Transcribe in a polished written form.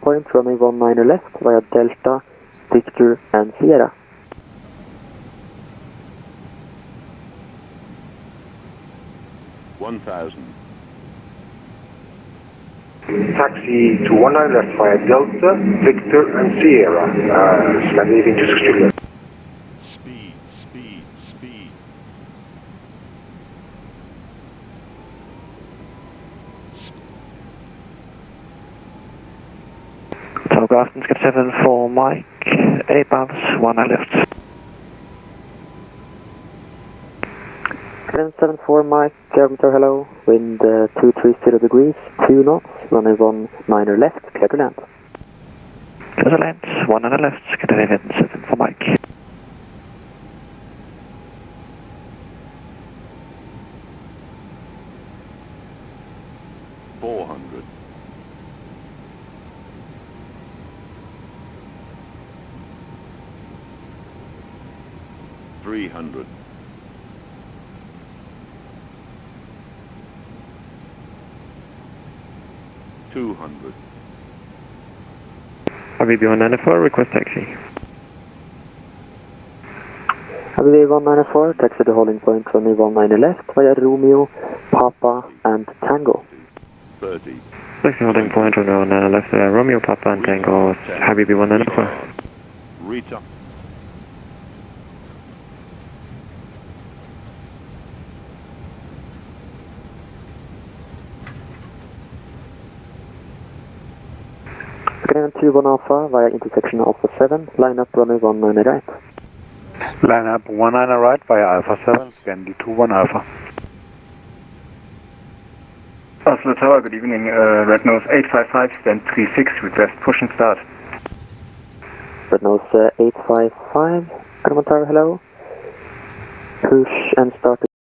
point, runway 19 left via Delta, Victor and Sierra. Taxi to 19 left via Delta, Victor and Sierra. Stand leaving to Studio. Speed. Tower Afton, Scat 7 for Mike, 8 miles, 19 left. 774 Mike, kilometer hello, wind 230 degrees, 2 knots, runway 19 left, clear to land. Clear to land, 19 left, Scandinavian 7 for Mike. $300. $200. Habibi 194, request taxi. Habibi 194, taxi to holding point, runway 19 left via Romeo, Papa and Tango. 30. Taxi holding point, runway 19 left via Romeo, Papa and Tango, Habibi 194. Rita. Canadian 21 Alpha via intersection Alpha 7, line up runway 19 right. Line up 19 right via Alpha 7, Scandi 21 Alpha. Oslo Tower, good evening. Red Nose 855, stand 36, request push and start. Red Nose 855, Tower, hello. Push and start.